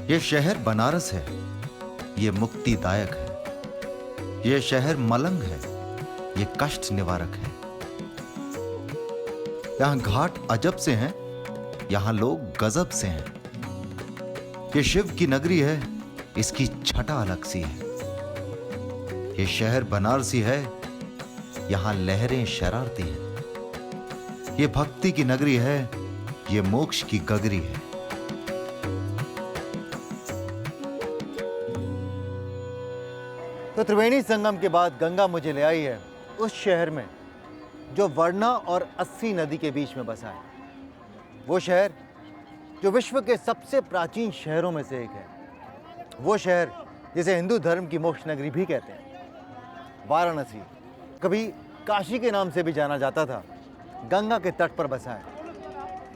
ये शहर बनारस है, ये मुक्तिदायक है। ये शहर मलंग है, ये कष्ट निवारक है। यहां घाट अजब से हैं, यहां लोग गजब से हैं। ये शिव की नगरी है, इसकी छटा अलग सी है। ये शहर बनारसी है, यहां लहरें शरारती हैं। ये भक्ति की नगरी है, ये मोक्ष की गगरी है। तो त्रिवेणी संगम के बाद गंगा मुझे ले आई है उस शहर में जो वर्णा और अस्सी नदी के बीच में बसा है। वो शहर जो विश्व के सबसे प्राचीन शहरों में से एक है। वो शहर जिसे हिंदू धर्म की मोक्ष नगरी भी कहते हैं। वाराणसी कभी काशी के नाम से भी जाना जाता था, गंगा के तट पर बसा है।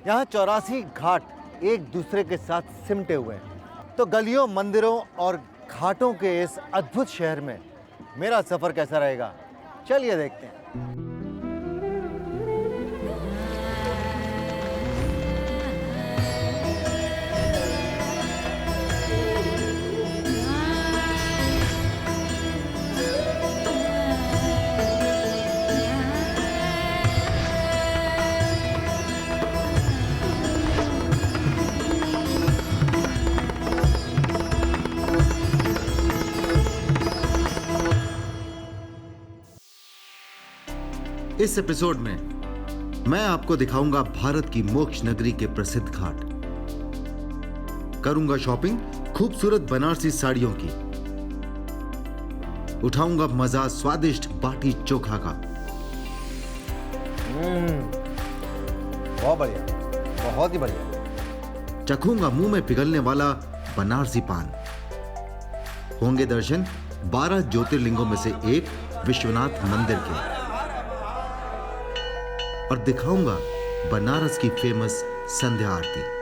यहाँ 84 घाट एक दूसरे के साथ सिमटे हुए हैं। तो गलियों, मंदिरों और घाटों के इस अद्भुत शहर में मेरा सफर कैसा रहेगा, चलिए देखते हैं। इस एपिसोड में मैं आपको दिखाऊंगा भारत की मोक्ष नगरी के प्रसिद्ध घाट। करूंगा शॉपिंग खूबसूरत बनारसी साड़ियों की। उठाऊंगा मजा स्वादिष्ट बाटी चोखा का। बहुत बढ़िया, बहुत ही बढ़िया। चखूंगा मुंह में पिघलने वाला बनारसी पान। होंगे दर्शन 12 ज्योतिर्लिंगों में से एक विश्वनाथ मंदिर के। और दिखाऊंगा बनारस की फेमस संध्या आरती।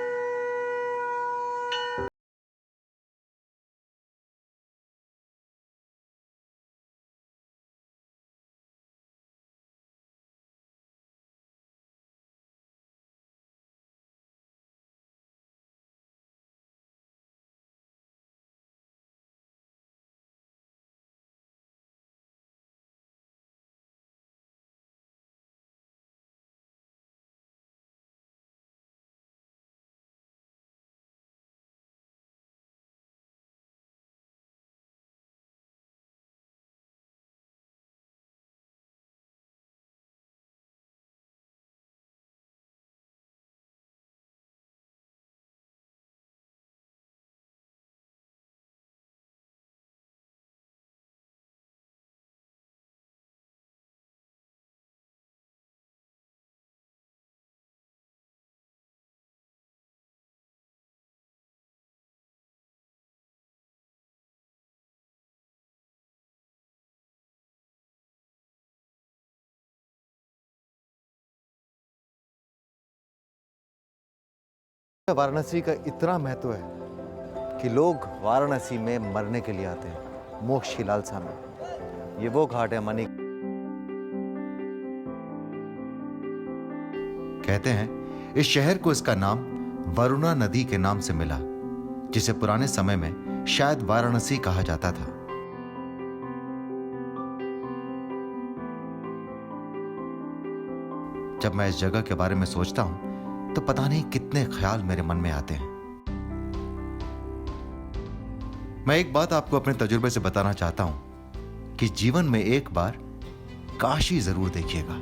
वाराणसी का इतना महत्व है कि लोग वाराणसी में मरने के लिए आते हैं, मोक्ष की लालसा में। ये वो घाट है मणि। कहते हैं इस शहर को इसका नाम वरुणा नदी के नाम से मिला, जिसे पुराने समय में शायद वाराणसी कहा जाता था। जब मैं इस जगह के बारे में सोचता हूं तो पता नहीं कितने ख्याल मेरे मन में आते हैं। मैं एक बात आपको अपने तजुर्बे से बताना चाहता हूं कि जीवन में एक बार काशी जरूर देखिएगा।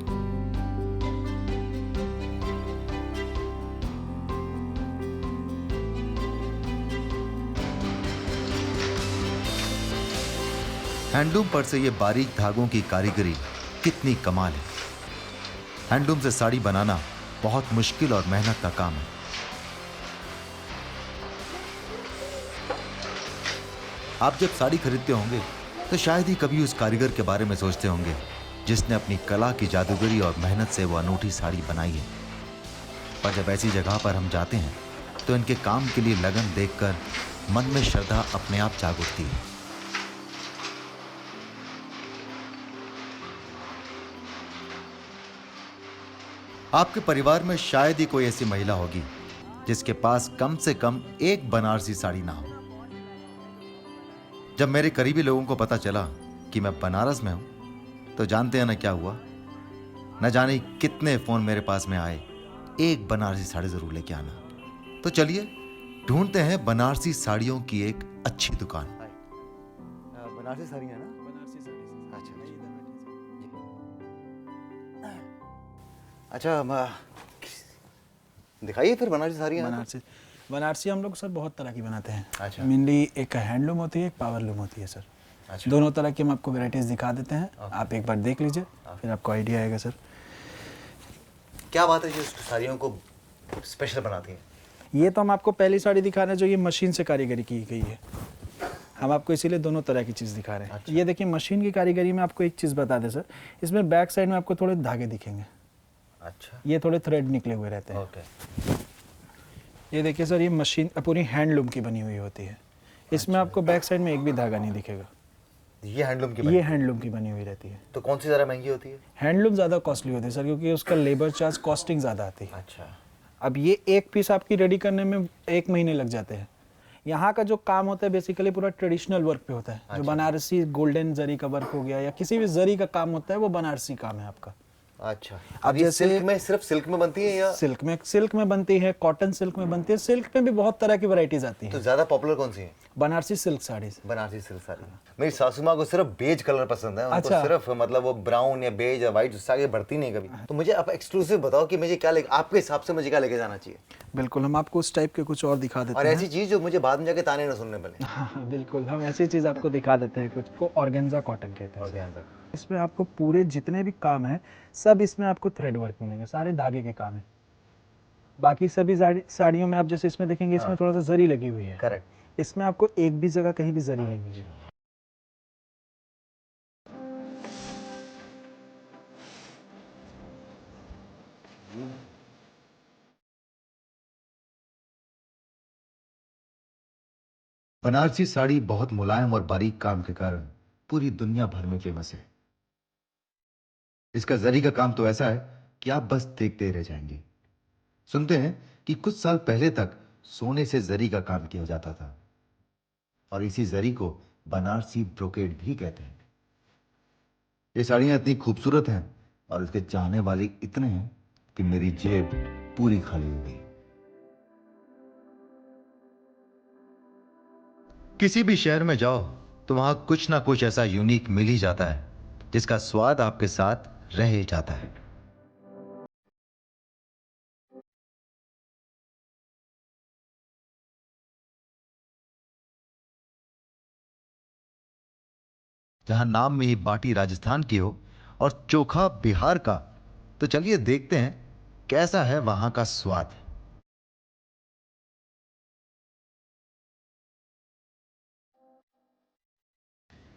हैंडलूम पर से ये बारीक धागों की कारीगरी कितनी कमाल है। हैंडलूम से साड़ी बनाना बहुत मुश्किल और मेहनत का काम है। आप जब साड़ी खरीदते होंगे तो शायद ही कभी उस कारीगर के बारे में सोचते होंगे जिसने अपनी कला की जादूगरी और मेहनत से वो अनूठी साड़ी बनाई है। पर जब ऐसी जगह पर हम जाते हैं तो इनके काम के लिए लगन देखकर मन में श्रद्धा अपने आप जाग उठती है। आपके परिवार में शायद ही कोई ऐसी महिला होगी जिसके पास कम से कम एक बनारसी साड़ी ना हो। जब मेरे करीबी लोगों को पता चला कि मैं बनारस में हूं तो जानते हैं ना क्या हुआ। न जाने कितने फोन मेरे पास में आए, एक बनारसी साड़ी जरूर लेके आना। तो चलिए ढूंढते हैं बनारसी साड़ियों की एक अच्छी दुकान। बनारसी साड़ी है ना? बनारसी साड़ी से। अच्छा, नहीं, इधर बैठिए सर। अच्छा, दिखाइए फिर बनारसी साड़ी है। बनारसी हम लोग सर बहुत तरह की बनाते हैं। अच्छा। मेनली एक हैंडलूम होती है, एक पावरलूम होती है सर। अच्छा। दोनों तरह की हम आपको वैरायटीज दिखा देते हैं। आप एक बार देख लीजिए, फिर आपको आइडिया आएगा सर। क्या बात है जो साड़ियों को स्पेशल बनाती है? ये तो हम आपको पहली साड़ी दिखा रहे हैं जो ये मशीन से कारीगरी की गई है। हम आपको इसीलिए दोनों तरह की चीज़ दिखा रहे हैं। अच्छा। ये देखिए मशीन की कारीगरी में आपको एक चीज़ बता दें सर, इसमें बैक साइड में आपको थोड़े धागे दिखेंगे। अच्छा। ये थोड़े थ्रेड निकले हुए रहते हैं। ओके। ये देखिए सर, ये मशीन पूरी हैंडलूम की बनी हुई होती है। इसमें आपको बैक साइड में एक भी धागा नहीं दिखेगा। ये हैंडलूम की ये हैंडलूम की बनी हुई रहती है। तो कौन सी ज़्यादा महंगी होती है? हैंडलूम ज़्यादा कॉस्टली होती है सर, क्योंकि उसका लेबर चार्ज कॉस्टिंग ज़्यादा आती है। अच्छा। अब ये एक पीस आपकी रेडी करने में 1 महीने लग जाते हैं। यहाँ का जो काम होता है बेसिकली पूरा ट्रेडिशनल वर्क पे होता है। जो बनारसी गोल्डन जरी का वर्क हो गया या किसी भी जरी का काम होता है वो बनारसी काम है आपका। अच्छा। अब ये सिल्क में, सिर्फ सिल्क में बनती है या? सिल्क में बनती है, कॉटन सिल्क में बनती है। सिल्क में भी बहुत तरह की वैरायटीज आती तो हैं। ज़्यादा पॉपुलर कौन सी है? बनारसी सिल्क साड़ीज। बनारसी सिल्क साड़ी। मेरी सासू माँ को सिर्फ बेज कलर पसंद है। उनको अच्छा। सिर्फ मतलब वो ब्राउन या बेज या व्हाइट, उससे आगे बढ़ती नहीं कभी। तो मुझे आप एक्सक्लूसिव बताओ कि मुझे क्या आपके हिसाब से मुझे क्या लेके जाना चाहिए। बिल्कुल, हम आपको उस टाइप के कुछ और दिखा देते और हैं। ऐसी चीज़ जो मुझे बाद में जाके ताने ना सुनने पड़े। हाँ, बिल्कुल, हम ऐसी चीज़ आपको दिखा देते हैं कुछ को ऑर्गेन्जा कॉटन कहते हैं। इसमें आपको पूरे जितने भी काम है सब इसमें आपको थ्रेड वर्क मिलेंगे, सारे धागे के काम है। बाकी सभी साड़ियों में आप जैसे इसमें देखेंगे, इसमें थोड़ा सा जरी लगी हुई है। करेक्ट। इसमें आपको एक भी जगह कहीं भी जरी नहीं मिलेगी। बनारसी साड़ी बहुत मुलायम और बारीक काम के कारण पूरी दुनिया भर में फेमस है। इसका जरी का काम तो ऐसा है कि आप बस देखते रह जाएंगे। सुनते हैं कि कुछ साल पहले तक सोने से जरी का काम किया जाता था और इसी जरी को बनारसी ब्रोकेड भी कहते हैं। ये साड़ियां इतनी खूबसूरत हैं और इसके चाहने वाले इतने हैं कि मेरी जेब पूरी खाली हो गई। किसी भी शहर में जाओ तो वहां कुछ ना कुछ ऐसा यूनिक मिल ही जाता है जिसका स्वाद आपके साथ रह ही जाता है। जहां नाम में ही बाटी राजस्थान की हो और चोखा बिहार का, तो चलिए देखते हैं कैसा है वहां का स्वाद।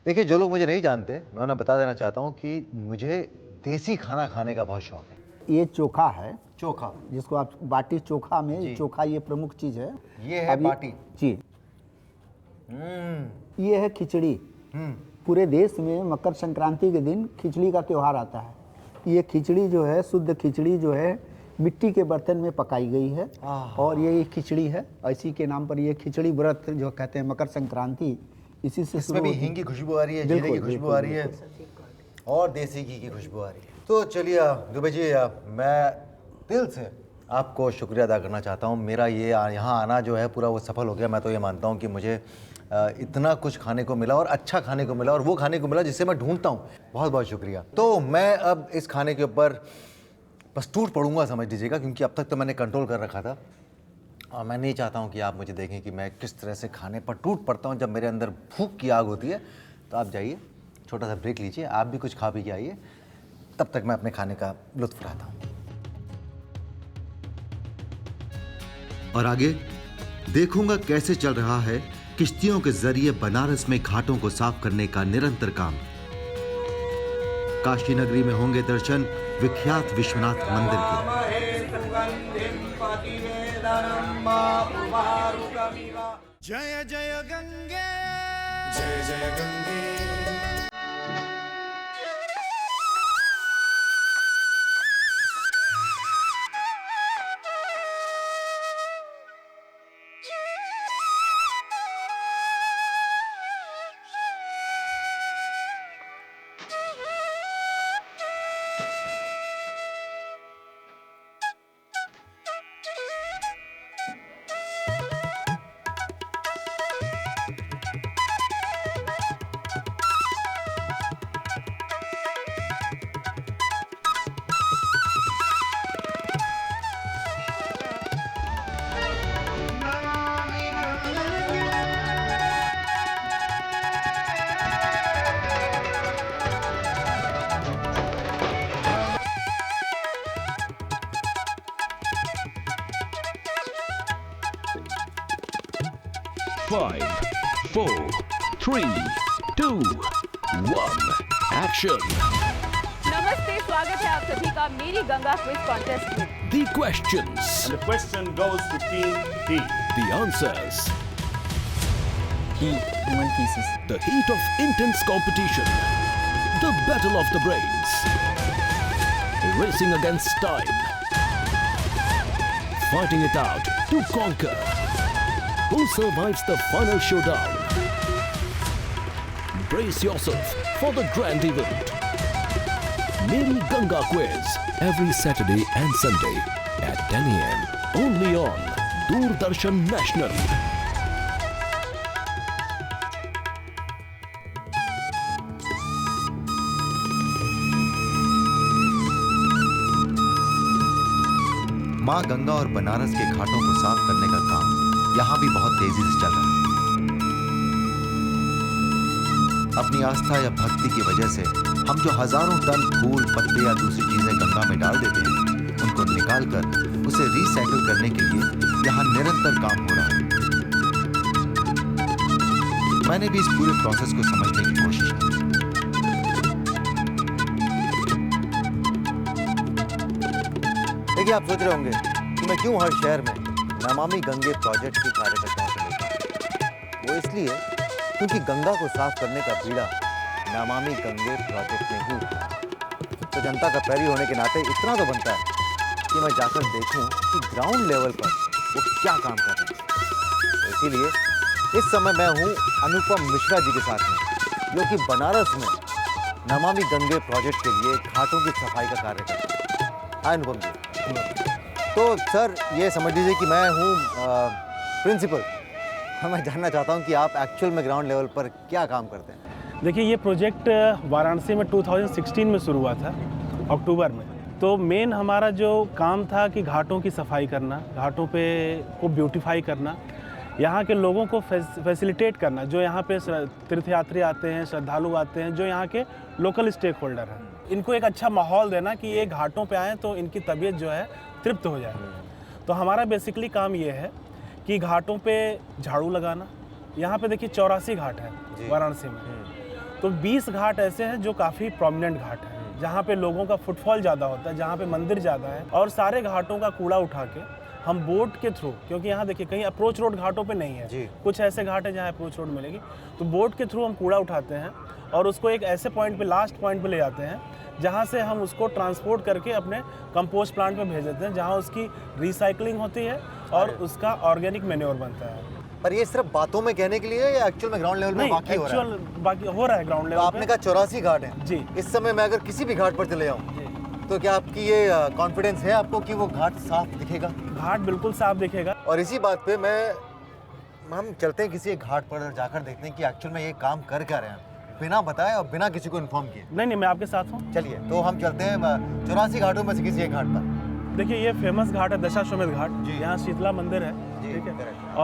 देखिए, जो लोग मुझे नहीं जानते, मैं उन्हें बता देना चाहता हूँ कि मुझे देसी खाना खाने का बहुत शौक है। ये चोखा है, चोखा। जिसको आप बाटी चोखा में, जी। चोखा ये प्रमुख चीज़ है। ये है अब बाटी। जी। ये है खिचड़ी। पूरे देश में मकर संक्रांति के दिन खिचड़ी का त्यौहार आता है। ये खिचड़ी जो है, शुद्ध खिचड़ी जो है, मिट्टी के बर्तन में पकाई गई है और ये खिचड़ी है। इसी के नाम पर ये खिचड़ी व्रत जो कहते हैं, मकर संक्रांति, इसी से इसमें भी हींग की खुशबू आ रही है, जीरे की खुशबू आ रही है और देसी घी की खुशबू आ रही है। तो चलिए दुबे जी, मैं दिल से आपको शुक्रिया अदा करना चाहता हूँ। मेरा ये यहाँ आना जो है पूरा वो सफल हो गया। मैं तो ये मानता हूँ कि मुझे इतना कुछ खाने को मिला और अच्छा खाने को मिला और वो खाने को मिला जिसे मैं ढूंढता हूँ। बहुत बहुत शुक्रिया। तो मैं अब इस खाने के ऊपर बस टूट पड़ूंगा, समझ लीजिएगा, क्योंकि अब तक तो मैंने कंट्रोल कर रखा था और मैं नहीं चाहता हूँ कि आप मुझे देखें कि मैं किस तरह से खाने पर टूट पड़ता हूँ जब मेरे अंदर भूख की आग होती है। तो आप जाइए, छोटा सा ब्रेक लीजिए, आप भी कुछ खा पी के आइए, तब तक मैं अपने खाने का लुत्फ उठाता हूँ। और आगे देखूंगा कैसे चल रहा है किश्तियों के जरिए बनारस में घाटों को साफ करने का निरंतर काम। काशी नगरी में होंगे दर्शन विख्यात विश्वनाथ मंदिर के। जय जय गंगे, जय जय गंगे। 5, 4, 3, 2, 1, action. नमस्ते, स्वागत है आप सभी का मेरी गंगा क्विज कॉन्टेस्ट में। The questions, And the question goes to Team D. the answers, human feces. the heat of intense competition, the battle of the brains, racing against time, fighting it out to conquer. Who survives the final showdown? Brace yourself for the grand event. Meri Ganga Quiz every Saturday and Sunday at 10 a.m. only on Doordarshan National. माँ गंगा और बनारस के घाटों को साफ करने का काम यहाँ भी बहुत तेजी से चल रहा है। अपनी आस्था या भक्ति की वजह से हम जो हजारों टन फूल, पत्ते या दूसरी चीजें गंगा में डाल देते हैं, उनको निकालकर उसे रिसाइकिल करने के लिए यहाँ निरंतर काम हो रहा है। मैंने भी इस पूरे प्रोसेस को समझने की कोशिश की। देखिए, आप सोच रहे होंगे कि मैं क्यों हर शहर में नमामि गंगे प्रोजेक्ट के कार्यकर्ताओं से मिलता हूं। वो इसलिए क्योंकि गंगा को साफ करने का बीड़ा नमामि गंगे प्रोजेक्ट ने ही उठाया। तो जनता का पैरी होने के नाते इतना तो बनता है कि मैं जाकर देखूं कि ग्राउंड लेवल पर वो क्या काम कर रहे हैं। तो इसीलिए इस समय मैं हूं अनुपम मिश्रा जी के साथ में, जो कि बनारस में नमामि गंगे प्रोजेक्ट के लिए घाटों की सफाई का कार्य करते हैं। हाय अनुपम जी। तो सर, ये समझ लीजिए कि मैं हूँ प्रिंसिपल। मैं जानना चाहता हूँ कि आप एक्चुअल में ग्राउंड लेवल पर क्या काम करते हैं। देखिए, ये प्रोजेक्ट वाराणसी में 2016 में शुरू हुआ था, अक्टूबर में। तो मेन हमारा जो काम था कि घाटों की सफाई करना, घाटों पे को ब्यूटीफाई करना, यहाँ के लोगों को फैसिलिटेट करना, जो यहाँ पे तीर्थयात्री आते हैं, श्रद्धालु आते हैं, जो यहाँ के लोकल स्टेक होल्डर हैं, इनको एक अच्छा माहौल देना कि ये घाटों पे आएँ तो इनकी तबीयत जो है तृप्त हो जाए। तो हमारा बेसिकली काम ये है कि घाटों पे झाड़ू लगाना। यहाँ पे देखिए 84 घाट है वाराणसी में, तो 20 घाट ऐसे हैं जो काफ़ी प्रोमिनेंट घाट हैं, जहाँ पे लोगों का फुटफॉल ज़्यादा होता है, जहाँ पे मंदिर ज़्यादा है। और सारे घाटों का कूड़ा उठा के हम बोट के थ्रू, क्योंकि यहाँ देखिए कहीं अप्रोच रोड घाटों पे नहीं है, कुछ ऐसे घाट है जहाँ अप्रोच रोड मिलेगी, तो बोट के थ्रू हम कूड़ा उठाते हैं और उसको एक ऐसे पॉइंट पे, लास्ट पॉइंट पे ले जाते हैं, जहाँ से हम उसको ट्रांसपोर्ट करके अपने कंपोस्ट प्लांट पे भेज देते हैं, जहाँ उसकी रिसाइकलिंग होती है और उसका ऑर्गेनिक मैन्योर बनता है। पर ये सिर्फ बातों में कहने के लिए या एक्चुअल में ग्राउंड लेवल में बाकी हो रहा है? बाकी हो रहा है ग्राउंड लेवल। आपने कहा 84 घाट हैं जी। इस समय मैं अगर किसी भी घाट पर चले जाऊँ तो क्या आपकी ये कॉन्फिडेंस है आपको कि वो घाट साफ दिखेगा? घाट बिल्कुल साफ दिखेगा। और इसी बात पे हम चलते हैं किसी एक घाट पर, जाकर देखते हैं कि एक्चुअल में ये काम कर क्या रहे हैं, बिना बताए और बिना किसी को इन्फॉर्म किए। नहीं, मैं आपके साथ हूँ। चलिए, तो हम चलते हैं 84 घाटों में से किसी एक घाट पर। देखिए, ये फेमस घाट है दशाश्वमेध घाट, यहाँ शीतला मंदिर है, ठीक है।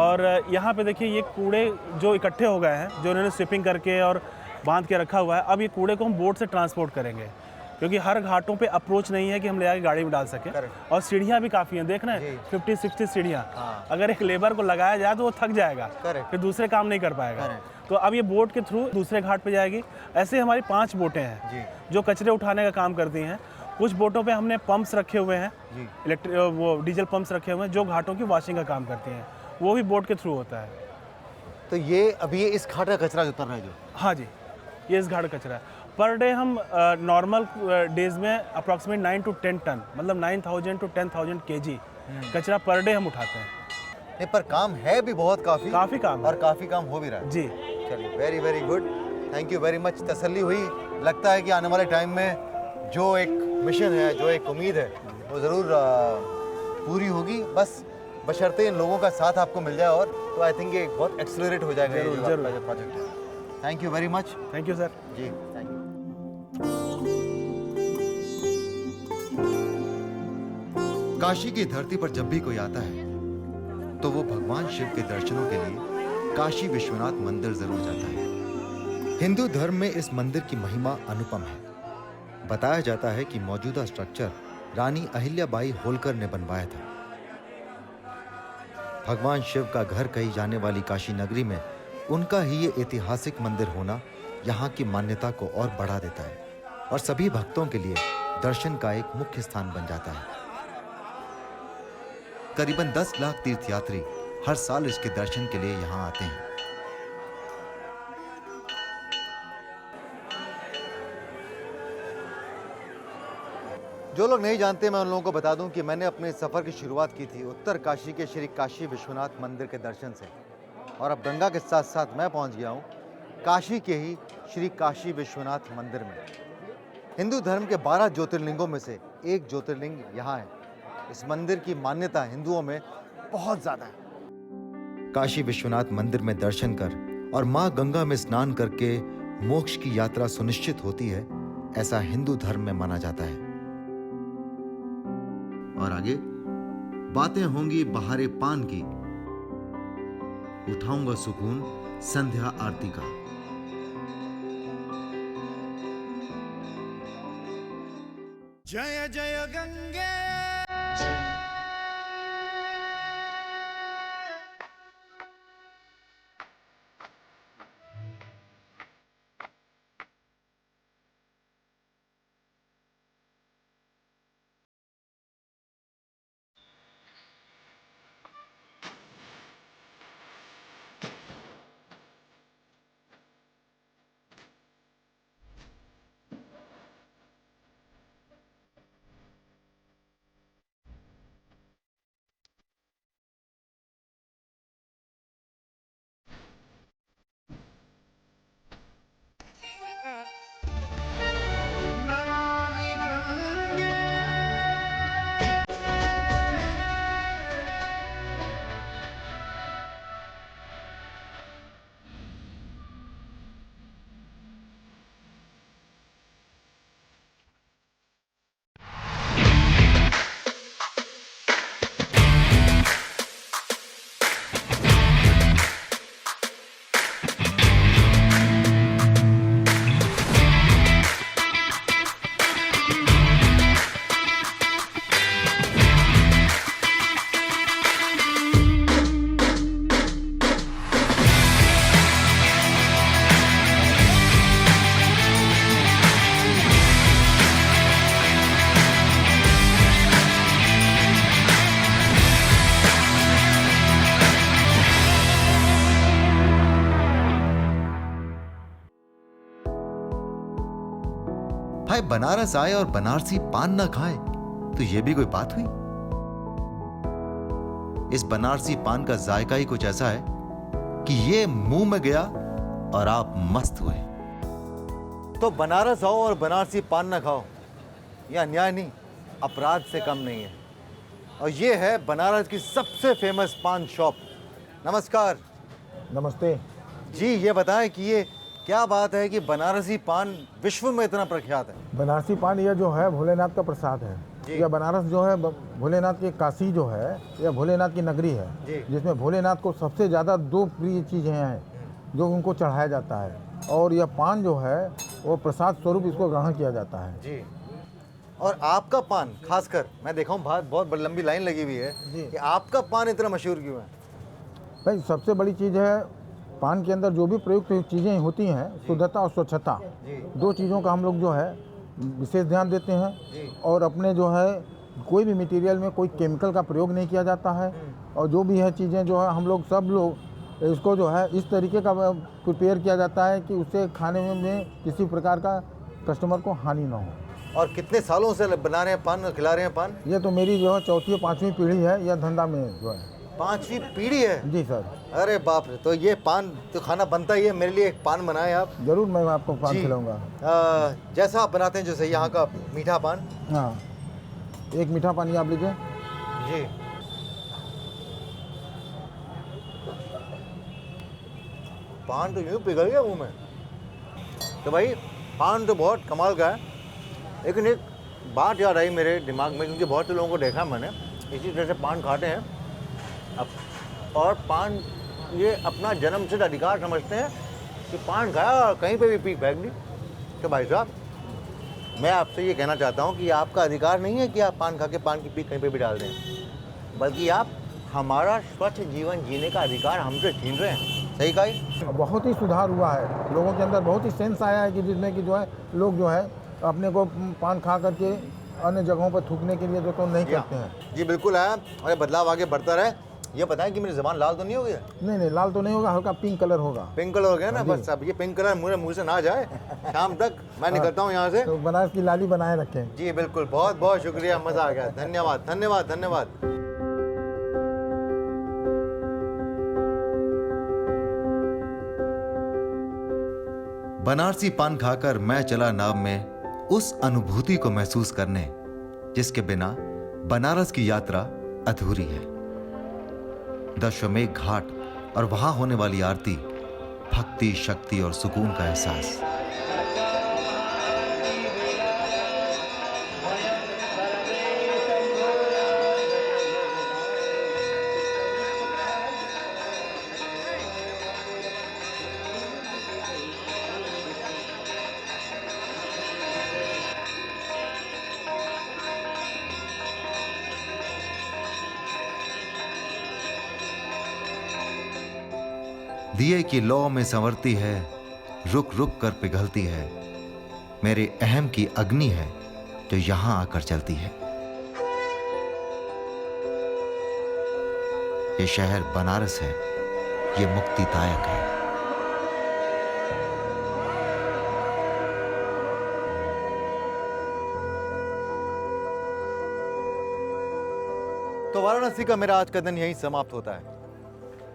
और यहाँ पे देखिए ये कूड़े जो इकट्ठे हो गए हैं, जो इन्होंने स्वीपिंग करके और बांध के रखा हुआ है, अब ये कूड़े को हम बोट से ट्रांसपोर्ट करेंगे, क्योंकि हर घाटों पे अप्रोच नहीं है कि हम ले आके गाड़ी में डाल सकें। और सीढ़ियाँ भी काफ़ी हैं, देख रहे हैं 50-60 सीढ़ियाँ। अगर एक लेबर को लगाया जाए तो वो थक जाएगा, फिर दूसरे काम नहीं कर पाएगा। तो अब ये बोट के थ्रू दूसरे घाट पे जाएगी। ऐसे हमारी 5 बोटें हैं जो कचरे उठाने का काम करती हैं। कुछ बोटों पे हमने पंप्स रखे हुए हैं, वो डीजल पंप्स रखे हुए हैं, जो घाटों की वॉशिंग का काम करती हैं, वो भी बोट के थ्रू होता है। तो ये अभी ये इस घाट का कचरा जो उतर रहा है जो? हाँ जी, ये इस घाट का कचरा है। पर डे हम नॉर्मल डेज में अप्रॉक्सीमेट 9 to 10 टन, मतलब 9000 to 10,000 kg कचरा पर डे हम उठाते हैं। नहीं, पर काम है भी बहुत, काफ़ी काम और काफ़ी काम हो भी रहा है जी। चलिए, very very good, thank you very much. तसल्ली हुई। लगता है कि आने वाले टाइम में जो एक मिशन है, जो एक उम्मीद है, वो ज़रूर पूरी होगी। बस बशर्ते इन लोगों का साथ आपको मिल जाए, और तो आई थिंक ये बहुत एक्सेलरेट हो जाएगा ये project. Thank you very much. Thank you sir ji, thank you. Kashi की धरती पर जब भी कोई आता है तो वो भगवान शिव के दर्शनों के लिए काशी विश्वनाथ मंदिर जरूर जाता है। हिंदू धर्म में इस मंदिर की महिमा अनुपम है। बताया जाता है कि मौजूदा स्ट्रक्चर रानी अहिल्याबाई होलकर ने बनवाया था। भगवान शिव का घर कही जाने वाली काशी नगरी में उनका ही ये ऐतिहासिक मंदिर होना यहाँ की मान्यता को और बढ़ा देता है और सभी भक्तों के लिए दर्शन का एक मुख्य स्थान बन जाता है। करीबन 10 लाख तीर्थयात्री हर साल इसके दर्शन के लिए यहाँ आते हैं। जो लोग नहीं जानते, मैं उन लोगों को बता दूं कि मैंने अपने सफ़र की शुरुआत की थी उत्तर काशी के श्री काशी विश्वनाथ मंदिर के दर्शन से, और अब गंगा के साथ साथ मैं पहुंच गया हूं काशी के ही श्री काशी विश्वनाथ मंदिर में। हिंदू धर्म के 12 ज्योतिर्लिंगों में से एक ज्योतिर्लिंग यहाँ है। इस मंदिर की मान्यता हिंदुओं में बहुत ज़्यादा है। काशी विश्वनाथ मंदिर में दर्शन कर और मां गंगा में स्नान करके मोक्ष की यात्रा सुनिश्चित होती है, ऐसा हिंदू धर्म में माना जाता है। और आगे बातें होंगी बहारे पान की, उठाऊंगा सुकून संध्या आरती का। जय जय गंगे। भाई बनारस आए और बनारसी पान ना खाए तो ये भी कोई बात हुई? इस बनारसी पान का जायका ही कुछ ऐसा है कि ये मुंह में गया और आप मस्त हुए। तो बनारस आओ और बनारसी पान ना खाओ, यह अन्याय नहीं, अपराध से कम नहीं है। और ये है बनारस की सबसे फेमस पान शॉप। नमस्कार। नमस्ते जी, ये बताएं कि ये क्या बात है कि बनारसी पान विश्व में इतना प्रख्यात है? बनारसी पान यह जो है भोलेनाथ का प्रसाद है। यह बनारस जो है भोलेनाथ की काशी जो है, यह भोलेनाथ की नगरी है, जिसमें भोलेनाथ को सबसे ज़्यादा 2 प्रिय चीज़ें हैं जो उनको चढ़ाया जाता है, और यह पान जो है वो प्रसाद स्वरूप इसको ग्रहण किया जाता है। जी। और आपका पान खासकर मैं देखा हूँ बहुत लंबी लाइन लगी हुई है कि आपका पान इतना मशहूर क्यों है? भाई सबसे बड़ी चीज़ है पान के अंदर जो भी प्रयुक्त चीज़ें होती हैं, शुद्धता और स्वच्छता, 2 चीज़ों का हम लोग जो है विशेष ध्यान देते हैं। और अपने जो है कोई भी मटेरियल में कोई केमिकल का प्रयोग नहीं किया जाता है, और जो भी है चीज़ें जो है हम लोग सब लोग इसको जो है इस तरीके का प्रिपेयर किया जाता है कि उससे खाने में किसी प्रकार का कस्टमर को हानि ना हो। और कितने सालों से बना रहे हैं पान, खिला रहे हैं पान? ये तो मेरी जो है 4थी 5वीं पीढ़ी है यह धंधा में जो है। 5वीं पीढ़ी है? जी सर। अरे बाप रे, तो ये पान तो खाना बनता ही है। मेरे लिए एक पान बनाए आप। जरूर, मैं आपको पान खिलाऊंगा। जैसा आप बनाते हैं, जैसे यहाँ का मीठा पान। हाँ, एक मीठा पानी आप लीजिए। जी। पान तो यूँ पिघल गया मुंह में। तो भाई पान तो बहुत कमाल का है, लेकिन एक बात याद आई मेरे दिमाग में, क्योंकि बहुत से लोगों को देखा मैंने इसी तरह से पान खाते हैं अब, और पान ये अपना जन्मसिद्ध अधिकार समझते हैं कि पान खाया और कहीं पे भी पी फेंक दी। तो भाई साहब, मैं आपसे ये कहना चाहता हूँ कि आपका अधिकार नहीं है कि आप पान खा के पान की पीक कहीं पे भी डाल दें, बल्कि आप हमारा स्वच्छ जीवन जीने का अधिकार हम तो छीन रहे हैं। सही कहा जी? बहुत ही सुधार हुआ है, लोगों के अंदर बहुत ही सेंस आया है कि जिसमें कि जो है लोग जो है अपने को पान खा करके अन्य जगहों पर थूकने के लिए जो तो नहीं करते हैं। जी बिल्कुल है, और ये बदलाव आगे बढ़ता रहे। ये बताएं कि मेरी ज़बान लाल तो नहीं हो गया? नहीं नहीं, लाल तो नहीं होगा, हल्का पिंक कलर होगा। पिंक कलर हो गया ना, बस अब ये पिंक कलर मुझे मुंह से ना जाए शाम तक मैं निकलता हूँ यहाँ से। तो बनारस की लाली बनाए रखें। जी बिल्कुल, बहुत बहुत शुक्रिया, मज़ा आ गया। धन्यवाद धन्यवाद धन्यवाद। बनारसी पान खाकर मैं चला नाव में उस अनुभूति को महसूस करने जिसके बिना बनारस की यात्रा अधूरी है। दशमेघ घाट और वहां होने वाली आरती, भक्ति, शक्ति और सुकून का एहसास। दिए की लौ में संवरती है, रुक रुक कर पिघलती है, मेरे अहम की अग्नि है जो यहां आकर चलती है। ये शहर बनारस है, ये मुक्तिदायक है। तो वाराणसी का मेरा आज का दिन यहीं समाप्त होता है,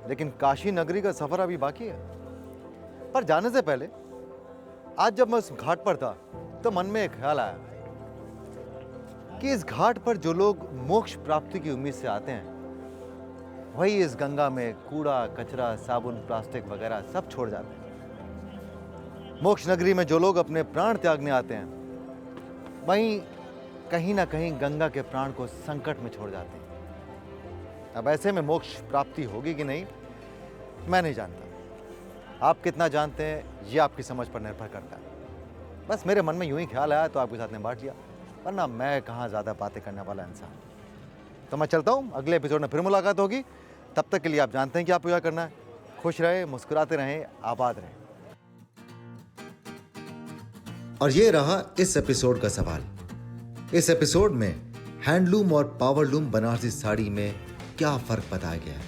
लेकिन काशी नगरी का सफर अभी बाकी है। पर जाने से पहले आज जब मैं उस घाट पर था तो मन में एक ख्याल आया कि इस घाट पर जो लोग मोक्ष प्राप्ति की उम्मीद से आते हैं, वही इस गंगा में कूड़ा कचरा, साबुन, प्लास्टिक वगैरह सब छोड़ जाते हैं। मोक्ष नगरी में जो लोग अपने प्राण त्यागने आते हैं, वहीं कहीं ना कहीं गंगा के प्राण को संकट में छोड़ जाते हैं। अब ऐसे में मोक्ष प्राप्ति होगी कि नहीं मैं नहीं जानता। आप कितना जानते हैं ये आपकी समझ पर निर्भर करता है। बस मेरे मन में यूं ही ख्याल आया तो आपके साथ में बांट लिया, वरना मैं कहाँ ज़्यादा बातें करने वाला इंसान। तो मैं चलता हूँ, अगले एपिसोड में फिर मुलाकात होगी। तब तक के लिए आप जानते हैं कि आपको क्या करना है। खुश रहे, मुस्कुराते रहें, आबाद रहें। और ये रहा इस एपिसोड का सवाल। इस एपिसोड में हैंडलूम और पावरलूम बनारसी साड़ी में क्या फर्क बताया गया है।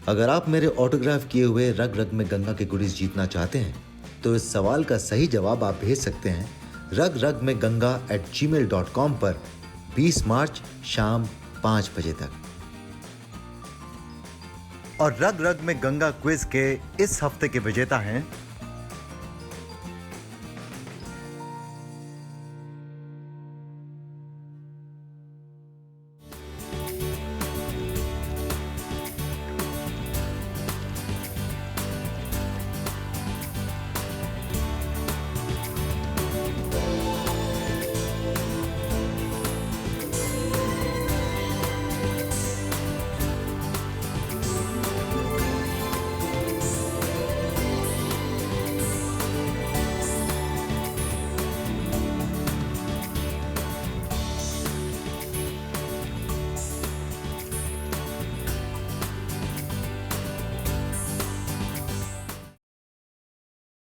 अगर आप मेरे ऑटोग्राफ किए हुए रग रग में गंगा के गुडीज जीतना चाहते हैं तो इस सवाल का सही जवाब आप भेज सकते हैं रग रग में ganga@gmail.com पर 20 मार्च शाम 5 बजे तक। और रग रग में गंगा क्विज के इस हफ्ते के विजेता हैं